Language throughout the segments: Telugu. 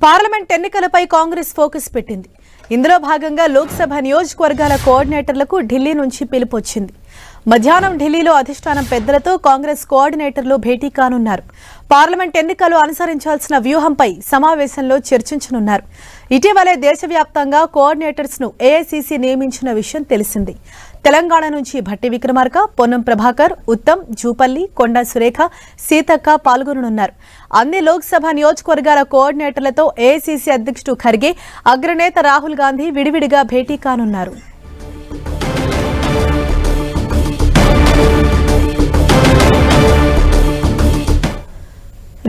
పార్లమెంట్ ఎన్నికలపై కాంగ్రెస్ ఫోకస్ పెట్టింది. ఇందులో భాగంగా లోక్సభ నియోజకవర్గాల కోఆర్డినేటర్లకు ఢిల్లీ నుంచి పిలుపు వచ్చింది. మధ్యాహ్నం ఢిల్లీలో అధిష్టానం పెద్దలతో కాంగ్రెస్ కోఆర్డినేటర్లు భేటీ కానున్నారు. పార్లమెంట్ ఎన్నికలు అనుసరించాల్సిన వ్యూహంపై సమావేశంలో చర్చించనున్నారు. ఇటీవలే దేశవ్యాప్తంగా కోఆర్డినేటర్స్ ను ఏఐసీసీ నియమించిన విషయం తెలిసింది. తెలంగాణ నుంచి భట్టి విక్రమార్క, పొన్నం ప్రభాకర్, ఉత్తమ్, జూపల్లి, కొండా సురేఖ, సీతక్క పాల్గొననున్నారు. అన్ని లోక్సభ నియోజకవర్గాల కోఆర్డినేటర్లతో ఏఐసీసీ అధ్యక్షుడు ఖర్గే, అగ్రనేత రాహుల్ గాంధీ విడివిడిగా భేటీ కానున్నారు.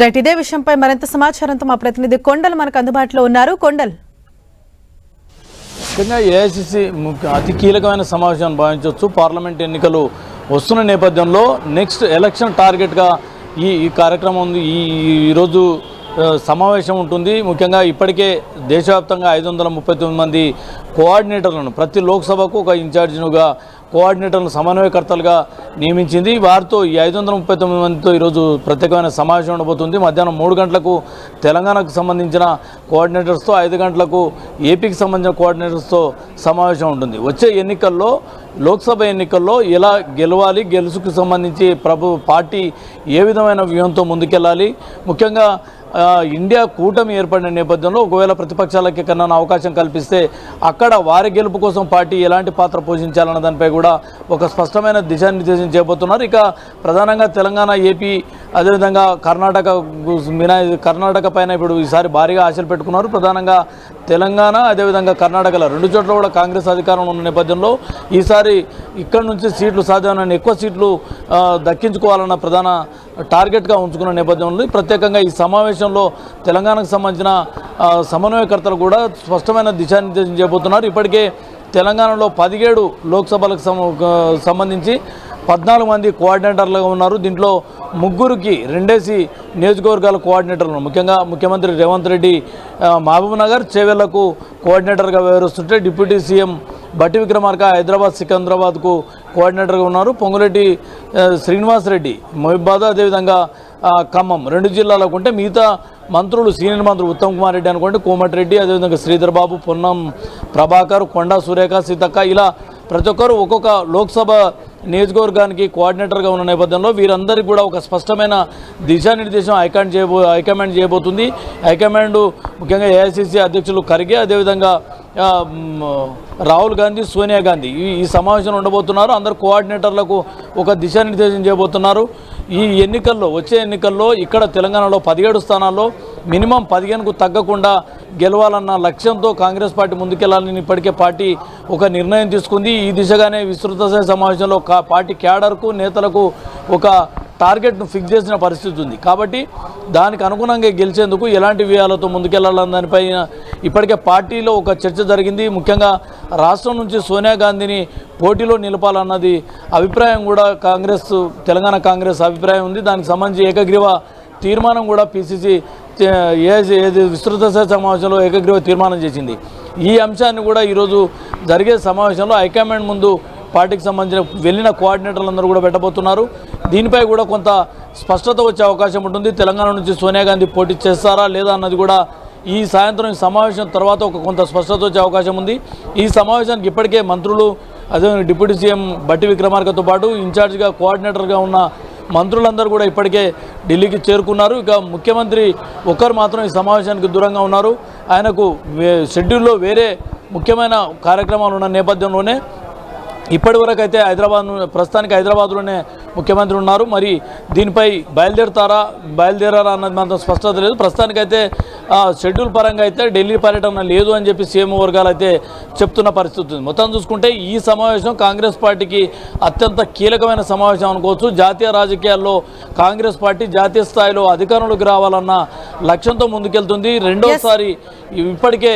రైట్, ఇదే విషయంపై మరింత సమాచారంతో మా ప్రతినిధి కొండల్ మనకు అందుబాటులో ఉన్నారు. కొండల్, ముఖ్యంగా ఏఐసీసీ అతి కీలకమైన సమావేశాన్ని భావించవచ్చు. పార్లమెంట్ ఎన్నికలు వస్తున్న నేపథ్యంలో నెక్స్ట్ ఎలక్షన్ టార్గెట్గా ఈ కార్యక్రమం ఉంది. ఈరోజు సమావేశం ఉంటుంది. ముఖ్యంగా ఇప్పటికే దేశవ్యాప్తంగా 539 మంది కోఆర్డినేటర్లను, ప్రతి లోక్సభకు ఒక ఇన్ఛార్జినుగా కోఆర్డినేటర్లను సమన్వయకర్తలుగా నియమించింది. వారితో ఈ 539 మందితో ఈరోజు ప్రత్యేకమైన సమావేశం ఉండబోతుంది. మధ్యాహ్నం 3 గంటలకు తెలంగాణకు సంబంధించిన కోఆర్డినేటర్స్తో, 5 గంటలకు ఏపీకి సంబంధించిన కోఆర్డినేటర్స్తో సమావేశం ఉంటుంది. వచ్చే ఎన్నికల్లో, లోక్సభ ఎన్నికల్లో ఎలా గెలవాలి, గెలుసుకు సంబంధించి పార్టీ ఏ విధమైన వ్యూహంతో ముందుకెళ్ళాలి, ముఖ్యంగా ఇండియా కూటమి ఏర్పడిన నేపథ్యంలో ఒకవేళ ప్రతిపక్షాలకి కన్నా అవకాశం కల్పిస్తే అక్కడ వారి గెలుపు కోసం పార్టీ ఎలాంటి పాత్ర పోషించాలన్న దానిపై కూడా ఒక స్పష్టమైన దిశానిర్దేశం చేయబోతున్నారు. ఇక ప్రధానంగా తెలంగాణ, ఏపీ, అదేవిధంగా కర్ణాటక పైన ఇప్పుడు ఈసారి భారీగా ఆశలు పెట్టుకున్నారు. ప్రధానంగా తెలంగాణ, అదేవిధంగా కర్ణాటకలో 2 చోట్ల కూడా కాంగ్రెస్ అధికారంలో ఉన్న నేపథ్యంలో ఈసారి ఇక్కడ నుంచి సీట్లు సాధ్యమైన ఎక్కువ సీట్లు దక్కించుకోవాలన్న ప్రధాన టార్గెట్గా ఉంచుకున్న నేపథ్యంలో ప్రత్యేకంగా ఈ సమావేశంలో తెలంగాణకు సంబంధించిన సమన్వయకర్తలు కూడా స్పష్టమైన దిశానిర్దేశం చేయబోతున్నారు. ఇప్పటికే తెలంగాణలో 17 లోక్సభలకు సంబంధించి 14 మంది కోఆర్డినేటర్లుగా ఉన్నారు. దీంట్లో 3కి 2 నియోజకవర్గాల కోఆర్డినేటర్లు, ముఖ్యంగా ముఖ్యమంత్రి రేవంత్ రెడ్డి మహబూబ్ నగర్, చేవెళ్లకు కోఆర్డినేటర్గా వ్యవహరిస్తుంటే, డిప్యూటీ సీఎం భట్టి విక్రమార్క హైదరాబాద్, సికింద్రాబాద్కు కోఆర్డినేటర్గా ఉన్నారు. పొంగులేటి శ్రీనివాస్ రెడ్డి మహబూబాద్, అదేవిధంగా ఖమ్మం 2 జిల్లాలకు ఉంటే, మిగతా మంత్రులు సీనియర్ మంత్రులు ఉత్తమ్ కుమార్ రెడ్డి అనుకోండి, కోమటిరెడ్డి, అదేవిధంగా శ్రీధర్ బాబు, పొన్నం ప్రభాకర్, కొండా సురేఖ, సీతక్క, ఇలా ప్రతి ఒక్కరు ఒక్కొక్క లోక్సభ నియోజకవర్గానికి కోఆర్డినేటర్గా ఉన్న నేపథ్యంలో వీరందరికీ కూడా ఒక స్పష్టమైన దిశానిర్దేశం హైకమాండ్ చేయబోతుంది. హైకమాండ్ ముఖ్యంగా ఏఐసీసీ అధ్యక్షులు ఖర్గే, అదేవిధంగా రాహుల్ గాంధీ, సోనియా గాంధీ ఈ సమావేశంలో ఉండబోతున్నారు. అందరు కోఆర్డినేటర్లకు ఒక దిశానిర్దేశం చేయబోతున్నారు. ఈ ఎన్నికల్లో, వచ్చే ఎన్నికల్లో ఇక్కడ తెలంగాణలో 17 స్థానాల్లో మినిమం 15కు తగ్గకుండా గెలవాలన్న లక్ష్యంతో కాంగ్రెస్ పార్టీ ముందుకెళ్లాలని ఇప్పటికే పార్టీ ఒక నిర్ణయం తీసుకుంది. ఈ దిశగానే విస్తృత స్థాయి సమావేశంలో పార్టీ క్యాడర్కు, నేతలకు ఒక టార్గెట్ను ఫిక్స్ చేసిన పరిస్థితి ఉంది. కాబట్టి దానికి అనుగుణంగా గెలిచేందుకు ఎలాంటి వ్యూహాలతో ముందుకెళ్లాలన్న దానిపై ఇప్పటికే పార్టీలో ఒక చర్చ జరిగింది. ముఖ్యంగా రాష్ట్రం నుంచి సోనియా గాంధీని పోటీలో నిలపాలన్నది అభిప్రాయం కూడా తెలంగాణ కాంగ్రెస్ అభిప్రాయం ఉంది. దానికి సంబంధించి ఏకగ్రీవ తీర్మానం కూడా పిసిసి విస్తృత స్థాయి సమావేశంలో ఏకగ్రీవ తీర్మానం చేసింది. ఈ అంశాన్ని కూడా ఈరోజు జరిగే సమావేశంలో హైకమాండ్ ముందు పార్టీకి సంబంధించిన వెళ్ళిన కోఆర్డినేటర్లందరూ కూడా పెట్టబోతున్నారు. దీనిపై కూడా కొంత స్పష్టత వచ్చే అవకాశం ఉంటుంది. తెలంగాణ నుంచి సోనియా గాంధీ పోటీ చేస్తారా లేదా అన్నది కూడా ఈ సాయంత్రం ఈ సమావేశం తర్వాత కొంత స్పష్టత వచ్చే అవకాశం ఉంది. ఈ సమావేశానికి ఇప్పటికే మంత్రులు, అదే డిప్యూటీ సీఎం భట్టి విక్రమార్కతో పాటు ఇన్ఛార్జిగా కోఆర్డినేటర్గా ఉన్న మంత్రులందరూ కూడా ఇప్పటికే ఢిల్లీకి చేరుకున్నారు. ఇక ముఖ్యమంత్రి ఒక్కరు మాత్రం ఈ సమావేశానికి దూరంగా ఉన్నారు. ఆయనకు షెడ్యూల్లో వేరే ముఖ్యమైన కార్యక్రమాలు ఉన్న నేపథ్యంలోనే ఇప్పటివరకు అయితే ప్రస్తుతానికి హైదరాబాద్లోనే ముఖ్యమంత్రి ఉన్నారు. మరి దీనిపై బయలుదేరారా అన్నది మాత్రం స్పష్టత లేదు. ప్రస్తుతానికైతే షెడ్యూల్ పరంగా అయితే ఢిల్లీ పర్యటన లేదు అని చెప్పి సీఎం వర్గాలు అయితే చెప్తున్న పరిస్థితి ఉంది. మొత్తం చూసుకుంటే ఈ సమావేశం కాంగ్రెస్ పార్టీకి అత్యంత కీలకమైన సమావేశం అనుకోవచ్చు. జాతీయ రాజకీయాల్లో కాంగ్రెస్ పార్టీ జాతీయ స్థాయిలో అధికారంలోకి రావాలన్న లక్ష్యంతో ముందుకెళ్తుంది. రెండోసారి ఇప్పటికే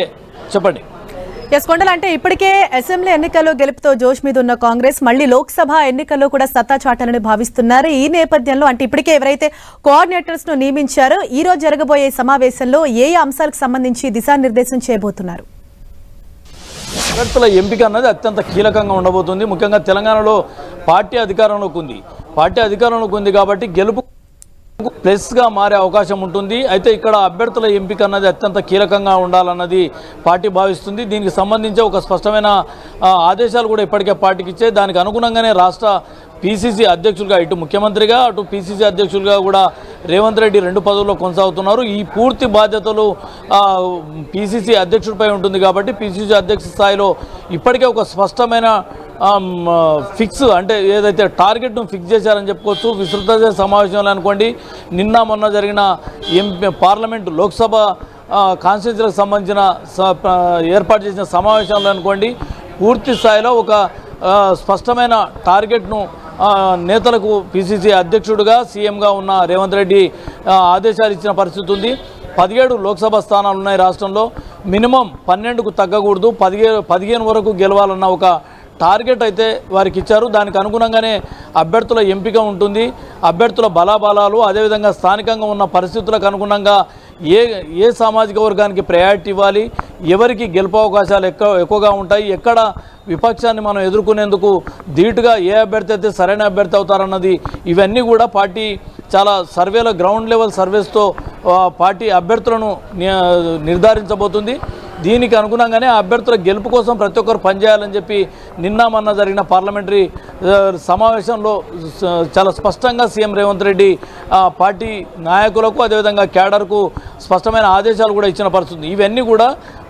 చెప్పండి. కొండల్, అంటే ఇప్పటికే అసెంబ్లీ ఎన్నికల్లో గెలుపుతో జోష్ మీద ఉన్న కాంగ్రెస్ మళ్లీ లోక్సభ ఎన్నికల్లో కూడా సత్తా చాటాలని భావిస్తున్నారు. ఈ నేపథ్యంలో అంటే ఇప్పటికే ఎవరైతే కోఆర్డినేటర్స్ ను నియమించారో ఈ రోజు జరగబోయే సమావేశంలో ఏ అంశాలకు సంబంధించి దిశానిర్దేశం చేయబోతున్నారు? అభ్యర్థుల ఎంపిక అన్నది అత్యంత కీలకంగా ఉండబోతుంది. ముఖ్యంగా తెలంగాణలో పార్టీ అధికారంలోకి ఉంది కాబట్టి గెలుపు ప్లస్గా మారే అవకాశం ఉంటుంది. అయితే ఇక్కడ అభ్యర్థుల ఎంపిక అన్నది అత్యంత కీలకంగా ఉండాలన్నది పార్టీ భావిస్తుంది. దీనికి సంబంధించి ఒక స్పష్టమైన ఆదేశాలు కూడా ఇప్పటికే పార్టీకి ఇచ్చే, దానికి అనుగుణంగానే రాష్ట్ర పీసీసీ అధ్యక్షులుగా ఇటు ముఖ్యమంత్రిగా అటు పీసీసీ అధ్యక్షులుగా కూడా రేవంత్ రెడ్డి 2 పదవుల్లో కొనసాగుతున్నారు. ఈ పూర్తి బాధ్యతలు పీసీసీ అధ్యక్షుడిపై ఉంటుంది కాబట్టి పీసీసీ అధ్యక్ష స్థాయిలో ఇప్పటికే ఒక స్పష్టమైన ఫిక్స్ అంటే ఏదైతే టార్గెట్ను ఫిక్స్ చేశారని చెప్పుకోవచ్చు. విస్తృత సమావేశంలో అనుకోండి, నిన్న మొన్న జరిగిన పార్లమెంటు లోక్సభ కాన్స్టిట్యూన్సీలకు సంబంధించిన ఏర్పాటు చేసిన సమావేశంలో అనుకోండి, పూర్తి స్థాయిలో ఒక స్పష్టమైన టార్గెట్ను నేతలకు పీసీసీ అధ్యక్షుడిగా సీఎంగా ఉన్న రేవంత్ రెడ్డి ఆదేశాలు ఇచ్చిన పరిస్థితి ఉంది. 17 లోక్సభ స్థానాలు ఉన్నాయి రాష్ట్రంలో. మినిమం 12కు తగ్గకూడదు, 15 వరకు గెలవాలన్న ఒక టార్గెట్ అయితే వారికి ఇచ్చారు. దానికి అనుగుణంగానే అభ్యర్థుల ఎంపిక ఉంటుంది. అభ్యర్థుల బలాబలాలు అదేవిధంగా స్థానికంగా ఉన్న పరిస్థితులకు అనుగుణంగా ఏ సామాజిక వర్గానికి ప్రయారిటీ ఇవ్వాలి, ఎవరికి గెలుపు అవకాశాలు ఎక్కువగా ఉంటాయి, ఎక్కడ విపక్షాన్ని మనం ఎదుర్కొనేందుకు ధీటుగా ఏ అభ్యర్థి అయితే సరైన అభ్యర్థి అవుతారన్నది ఇవన్నీ కూడా పార్టీ చాలా సర్వేలో గ్రౌండ్ లెవెల్ సర్వేస్తో పార్టీ అభ్యర్థులను నిర్ధారించబోతుంది. దీనికి అనుగుణంగానే అభ్యర్థుల గెలుపు కోసం ప్రతి ఒక్కరు పనిచేయాలని చెప్పి నిన్న మొన్న జరిగిన పార్లమెంటరీ సమావేశంలో చాలా స్పష్టంగా సీఎం రేవంత్ రెడ్డి పార్టీ నాయకులకు అదేవిధంగా క్యాడర్కు స్పష్టమైన ఆదేశాలు కూడా ఇచ్చిన పరిస్థితి. ఇవన్నీ కూడా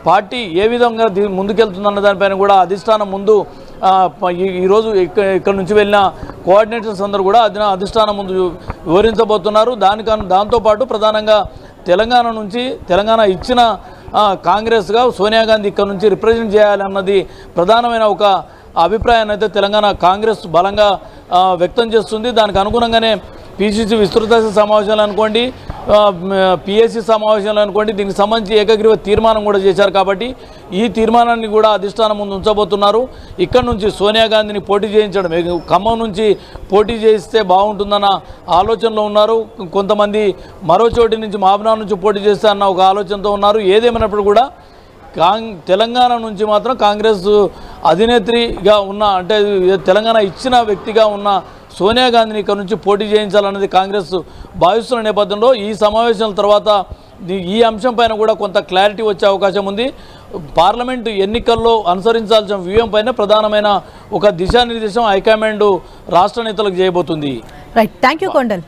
పార్టీ ఏ విధంగా ముందుకెళ్తుందన్న దానిపైన కూడా అధిష్టానం ముందు ఈరోజు ఇక్కడ నుంచి వెళ్ళిన కోఆర్డినేటర్స్ అందరూ కూడా అధిష్టానం ముందు వివరించబోతున్నారు. దాంతోపాటు ప్రధానంగా తెలంగాణ ఇచ్చిన కాంగ్రెస్గా సోనియా గాంధీ ఇక్కడ నుంచి రిప్రజెంట్ చేయాలన్నది ప్రధానమైన ఒక అభిప్రాయాన్ని అయితే తెలంగాణ కాంగ్రెస్ బలంగా వ్యక్తం చేస్తుంది. దానికి అనుగుణంగానే పీసీసీ విస్తృత సమావేశాలు అనుకోండి, పిఎస్సి సమావేశాలు అనుకోండి, దీనికి సంబంధించి ఏకగ్రీవ తీర్మానం కూడా చేశారు. కాబట్టి ఈ తీర్మానాన్ని కూడా అధిష్టానం ముందు ఉంచబోతున్నారు. ఇక్కడ నుంచి సోనియా గాంధీని పోటీ చేయించడం, ఖమ్మం నుంచి పోటీ చేయిస్తే బాగుంటుందన్న ఆలోచనలో ఉన్నారు. కొంతమంది మరో చోటి నుంచి మహబూబ్నగర్ నుంచి పోటీ చేస్తే అన్న ఒక ఆలోచనతో ఉన్నారు. ఏదేమైనప్పుడు కూడా తెలంగాణ నుంచి మాత్రం కాంగ్రెస్ అధినేత్రిగా ఉన్న అంటే తెలంగాణ ఇచ్చిన వ్యక్తిగా ఉన్న సోనియా గాంధీని ఇక్కడ నుంచి పోటీ చేయించాలన్నది కాంగ్రెస్ భావిస్తున్న నేపథ్యంలో ఈ సమావేశాల తర్వాత ఈ అంశం పైన కూడా కొంత క్లారిటీ వచ్చే అవకాశం ఉంది. పార్లమెంటు ఎన్నికల్లో అనుసరించాల్సిన వ్యూహం పైన ప్రధానమైన ఒక దిశానిర్దేశం హైకమాండ్ రాష్ట్ర నేతలకు చేయబోతుంది. Right, thank you Kondal.